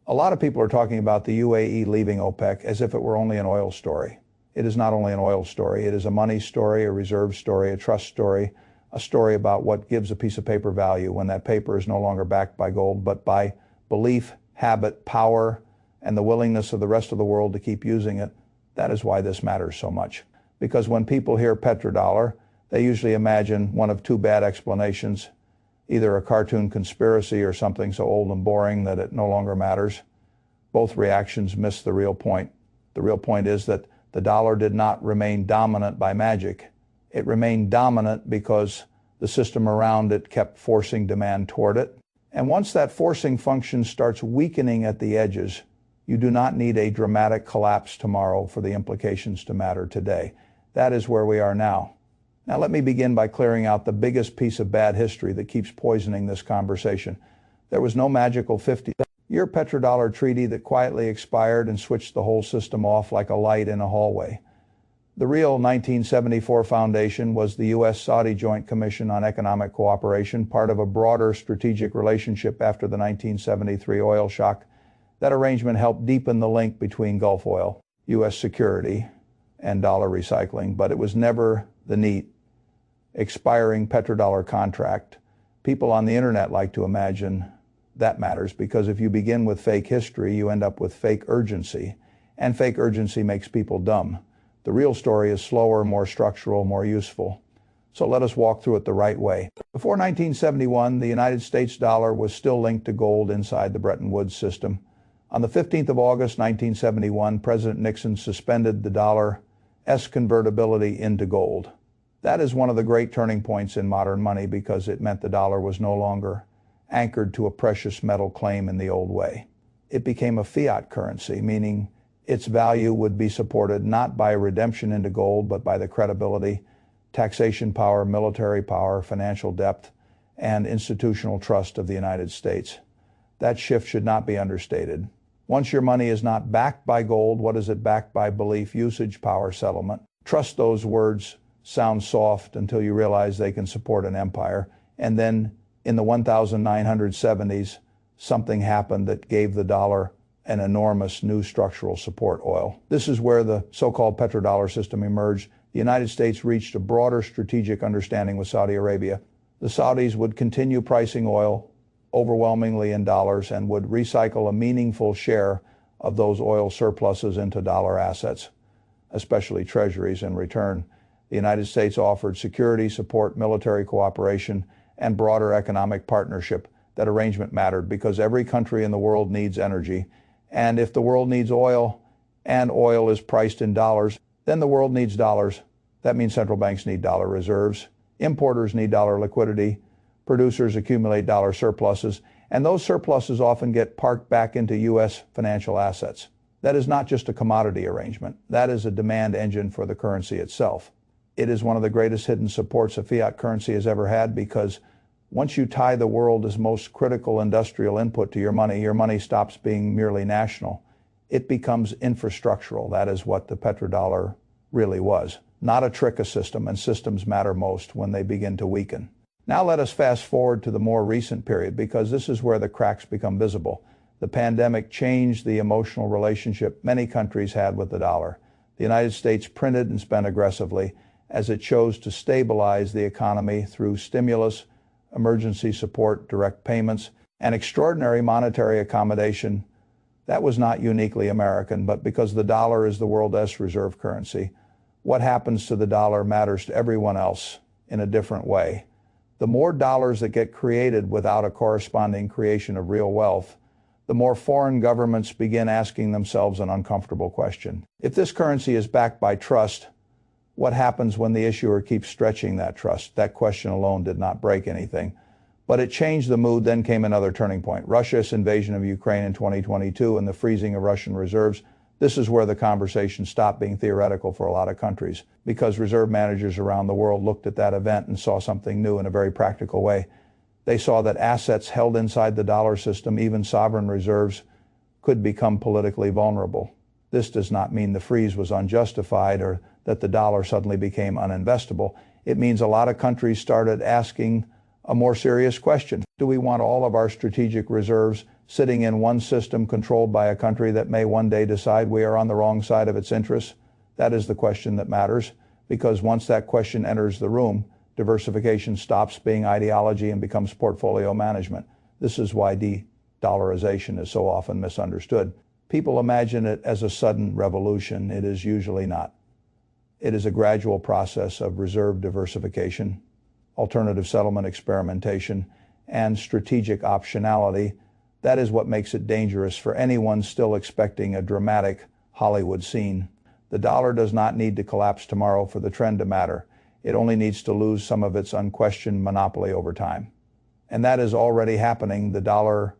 A lot of people are talking about the UAE leaving OPEC as if it were only an oil story. It is not only an oil story. It is a money story, a reserve story, a trust story, a story about what gives a piece of paper value when that paper is no longer backed by gold, but by belief, habit, power, and the willingness of the rest of the world to keep using it. That is why this matters so much. Because when people hear petrodollar, they usually imagine one of two bad explanations, either a cartoon conspiracy or something so old and boring that it no longer matters. Both reactions miss the real point. The real point is that the dollar did not remain dominant by magic. It remained dominant because the system around it kept forcing demand toward it. And once that forcing function starts weakening at the edges, you do not need a dramatic collapse tomorrow for the implications to matter today. That is where we are now. Now let me begin by clearing out the biggest piece of bad history that keeps poisoning this conversation. There was no magical 50-year petrodollar treaty that quietly expired and switched the whole system off like a light in a hallway. The real 1974 foundation was the U.S.-Saudi Joint Commission on Economic Cooperation, part of a broader strategic relationship after the 1973 oil shock. That arrangement helped deepen the link between Gulf oil, U.S. security, and dollar recycling, but it was never the neat, expiring petrodollar contract. People on the internet like to imagine that matters because if you begin with fake history, you end up with fake urgency, and fake urgency makes people dumb. The real story is slower, more structural, more useful. So let us walk through it the right way. Before 1971, the United States dollar was still linked to gold inside the Bretton Woods system. On the 15th of August, 1971, President Nixon suspended the dollar's convertibility into gold. That is one of the great turning points in modern money because it meant the dollar was no longer anchored to a precious metal claim in the old way. It became a fiat currency, meaning its value would be supported not by redemption into gold, but by the credibility, taxation power, military power, financial depth, and institutional trust of the United States. That shift should not be understated. Once your money is not backed by gold, what is it backed by? Belief, usage, power, settlement. Trust those words sound soft until you realize they can support an empire. And then in the 1970s, something happened that gave the dollar an enormous new structural support: oil. This is where the so-called petrodollar system emerged. The United States reached a broader strategic understanding with Saudi Arabia. The Saudis would continue pricing oil overwhelmingly in dollars and would recycle a meaningful share of those oil surpluses into dollar assets, especially treasuries. In return, the United States offered security, support, military cooperation, and broader economic partnership. That arrangement mattered because every country in the world needs energy. And if the world needs oil, and oil is priced in dollars, then the world needs dollars. That means central banks need dollar reserves, importers need dollar liquidity, producers accumulate dollar surpluses, and those surpluses often get parked back into U.S. financial assets. That is not just a commodity arrangement. That is a demand engine for the currency itself. It is one of the greatest hidden supports a fiat currency has ever had because once you tie the world as most critical industrial input to your money stops being merely national. It becomes infrastructural. That is what the petrodollar really was. Not a trick system, and systems matter most when they begin to weaken. Now let us fast forward to the more recent period because this is where the cracks become visible. The pandemic changed the emotional relationship many countries had with the dollar. The United States printed and spent aggressively as it chose to stabilize the economy through stimulus, emergency support, direct payments, and extraordinary monetary accommodation. That was not uniquely American, but because the dollar is the world's reserve currency, what happens to the dollar matters to everyone else in a different way. The more dollars that get created without a corresponding creation of real wealth, the more foreign governments begin asking themselves an uncomfortable question. If this currency is backed by trust, what happens when the issuer keeps stretching that trust? That question alone did not break anything, but it changed the mood. Then came another turning point. Russia's invasion of Ukraine in 2022 and the freezing of Russian reserves. This is where the conversation stopped being theoretical for a lot of countries because reserve managers around the world looked at that event and saw something new in a very practical way. They saw that assets held inside the dollar system, even sovereign reserves, could become politically vulnerable. This does not mean the freeze was unjustified or that the dollar suddenly became uninvestable. It means a lot of countries started asking a more serious question. Do we want all of our strategic reserves sitting in one system controlled by a country that may one day decide we are on the wrong side of its interests? That is the question that matters, because once that question enters the room, diversification stops being ideology and becomes portfolio management. This is why de-dollarization is so often misunderstood. People imagine it as a sudden revolution. It is usually not. It is a gradual process of reserve diversification, alternative settlement experimentation, and strategic optionality. That is what makes it dangerous for anyone still expecting a dramatic Hollywood scene. The dollar does not need to collapse tomorrow for the trend to matter. It only needs to lose some of its unquestioned monopoly over time. And that is already happening. The dollar's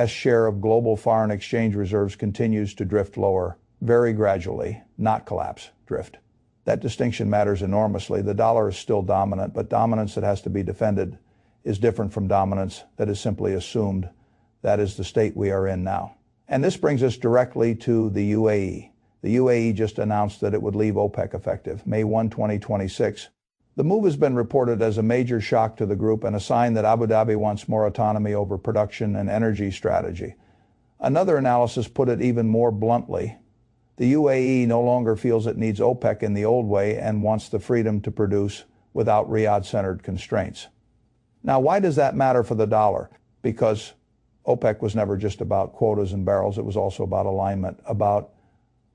share of global foreign exchange reserves continues to drift lower, very gradually, not collapse, drift. That distinction matters enormously. The dollar is still dominant, but dominance that has to be defended is different from dominance that is simply assumed. That is the state we are in now. And this brings us directly to the UAE. The UAE just announced that it would leave OPEC effective May 1, 2026. The move has been reported as a major shock to the group and a sign that Abu Dhabi wants more autonomy over production and energy strategy. Another analysis put it even more bluntly. The UAE no longer feels it needs OPEC in the old way and wants the freedom to produce without Riyadh-centered constraints. Now, why does that matter for the dollar? Because OPEC was never just about quotas and barrels. It was also about alignment, about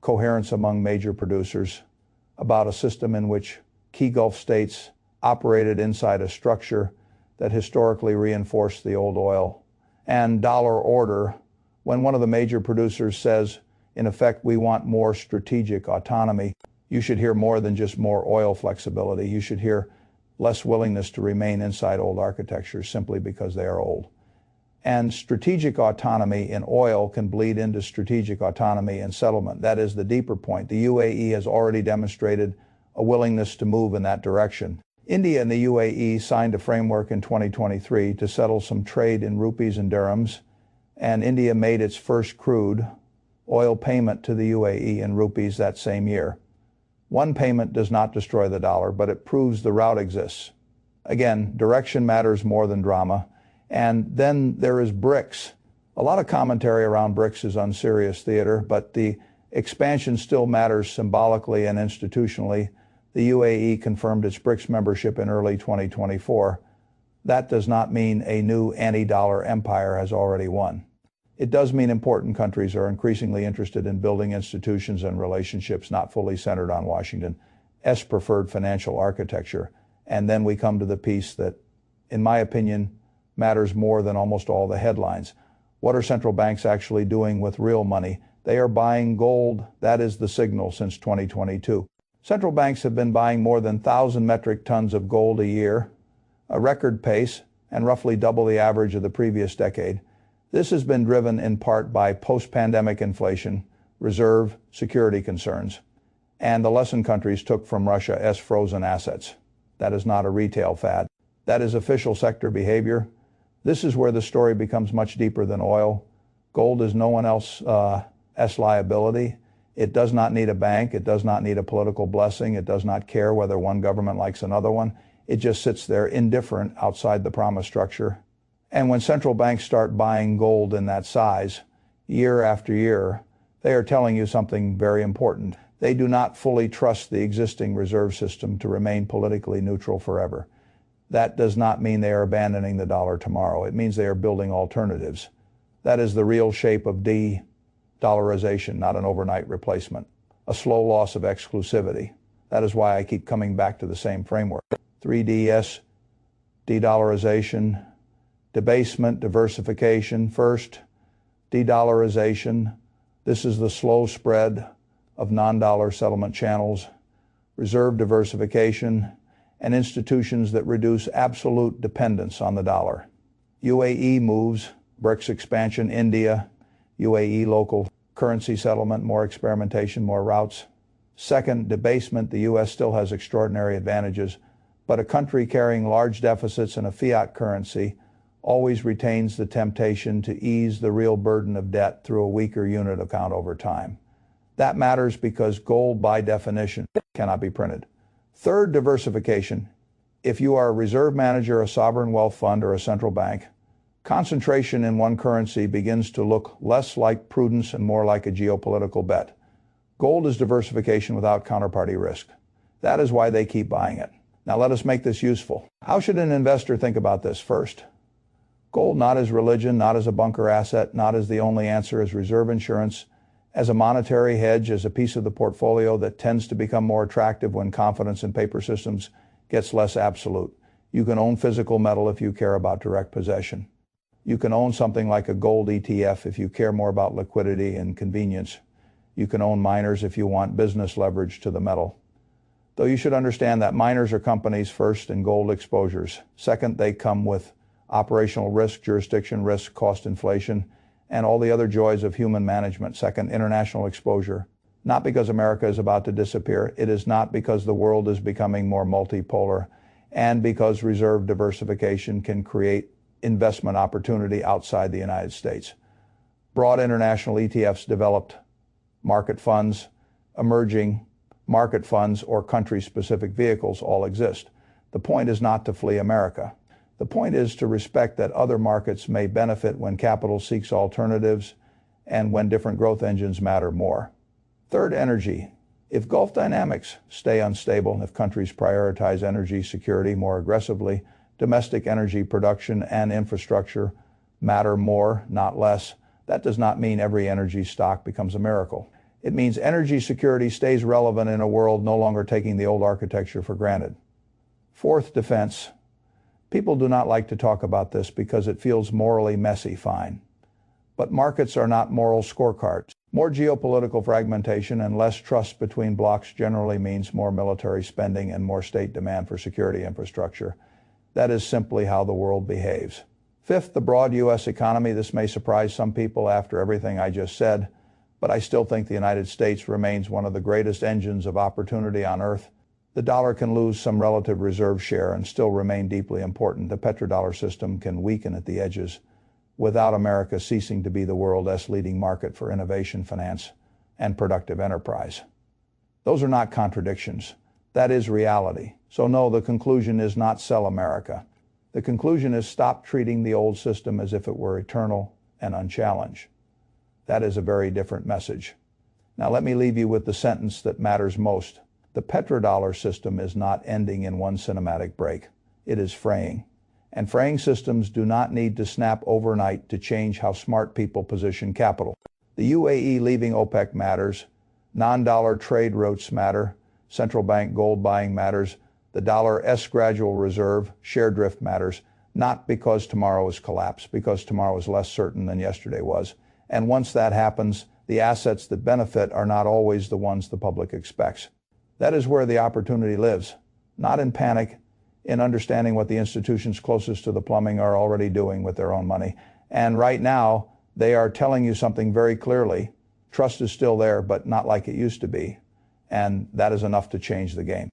coherence among major producers, about a system in which key Gulf states operated inside a structure that historically reinforced the old oil and dollar order. When one of the major producers says, in effect, we want more strategic autonomy, you should hear more than just more oil flexibility. You should hear less willingness to remain inside old architectures simply because they are old. And strategic autonomy in oil can bleed into strategic autonomy in settlement. That is the deeper point. The UAE has already demonstrated a willingness to move in that direction. India and the UAE signed a framework in 2023 to settle some trade in rupees and dirhams, and India made its first crude oil payment to the UAE in rupees that same year. One payment does not destroy the dollar, but it proves the route exists. Again, direction matters more than drama. And then there is BRICS. A lot of commentary around BRICS is unserious theater, but the expansion still matters symbolically and institutionally. The UAE confirmed its BRICS membership in early 2024. That does not mean a new anti-dollar empire has already won. It does mean important countries are increasingly interested in building institutions and relationships not fully centered on Washington's preferred financial architecture. And then we come to the piece that, in my opinion, matters more than almost all the headlines. What are central banks actually doing with real money? They are buying gold. That is the signal since 2022. Central banks have been buying more than 1,000 metric tons of gold a year, a record pace, and roughly double the average of the previous decade. This has been driven in part by post-pandemic inflation, reserve security concerns, and the lesson countries took from Russia's frozen assets. That is not a retail fad. That is official sector behavior. This is where the story becomes much deeper than oil. Gold is no one else's liability. It does not need a bank. It does not need a political blessing. It does not care whether one government likes another one. It just sits there indifferent outside the promise structure. And when central banks start buying gold in that size, year after year, they are telling you something very important. They do not fully trust the existing reserve system to remain politically neutral forever. That does not mean they are abandoning the dollar tomorrow. It means they are building alternatives. That is the real shape of de-dollarization, not an overnight replacement. A slow loss of exclusivity. That is why I keep coming back to the same framework. 3Ds, de-dollarization, debasement, diversification. First, de-dollarization. This is the slow spread of non-dollar settlement channels, reserve diversification, and institutions that reduce absolute dependence on the dollar. UAE moves, BRICS expansion, India, UAE local currency settlement, more experimentation, more routes. Second, debasement. The U.S. still has extraordinary advantages, but a country carrying large deficits and a fiat currency always retains the temptation to ease the real burden of debt through a weaker unit account over time. That matters because gold, by definition, cannot be printed. Third, diversification. If you are a reserve manager, a sovereign wealth fund, or a central bank, Concentration in one currency begins to look less like prudence and more like a geopolitical bet. Gold is diversification without counterparty risk. That is why they keep buying it. Now let us make this useful. How should an investor think about this? First, gold not as religion, not as a bunker asset, not as the only answer, as reserve insurance, as a monetary hedge, as a piece of the portfolio that tends to become more attractive when confidence in paper systems gets less absolute. You can own physical metal if you care about direct possession. You can own something like a gold ETF if you care more about liquidity and convenience. You can own miners if you want business leverage to the metal. Though you should understand that miners are companies first and gold exposures. Second, they come with operational risk, jurisdiction risk, cost inflation, and all the other joys of human management. Second, international exposure. Not because America is about to disappear. It is not because the world is becoming more multipolar, and because reserve diversification can create investment opportunity outside the United States. Broad international ETFs, developed market funds, emerging market funds, or country-specific vehicles all exist. The point is not to flee America. The point is to respect that other markets may benefit when capital seeks alternatives and when different growth engines matter more. Third, energy. If Gulf dynamics stay unstable, if countries prioritize energy security more aggressively, domestic energy production and infrastructure matter more, not less. That does not mean every energy stock becomes a miracle. It means energy security stays relevant in a world no longer taking the old architecture for granted. Fourth, defense. People do not like to talk about this because it feels morally messy, fine. But markets are not moral scorecards. More geopolitical fragmentation and less trust between blocs generally means more military spending and more state demand for security infrastructure. That is simply how the world behaves. Fifth, the broad U.S. economy. This may surprise some people after everything I just said, but I still think the United States remains one of the greatest engines of opportunity on earth. The dollar can lose some relative reserve share and still remain deeply important. The petrodollar system can weaken at the edges without America ceasing to be the world's leading market for innovation, finance, and productive enterprise. Those are not contradictions. That is reality. So no, the conclusion is not sell America. The conclusion is stop treating the old system as if it were eternal and unchallenged. That is a very different message. Now let me leave you with the sentence that matters most. The petrodollar system is not ending in one cinematic break. It is fraying. And fraying systems do not need to snap overnight to change how smart people position capital. The UAE leaving OPEC matters. Non-dollar trade routes matter. Central bank gold buying matters. The dollar's gradual reserve, share drift matters, not because tomorrow is collapse, because tomorrow is less certain than yesterday was. And once that happens, the assets that benefit are not always the ones the public expects. That is where the opportunity lives, not in panic, in understanding what the institutions closest to the plumbing are already doing with their own money. And right now, they are telling you something very clearly. Trust is still there, but not like it used to be. And that is enough to change the game.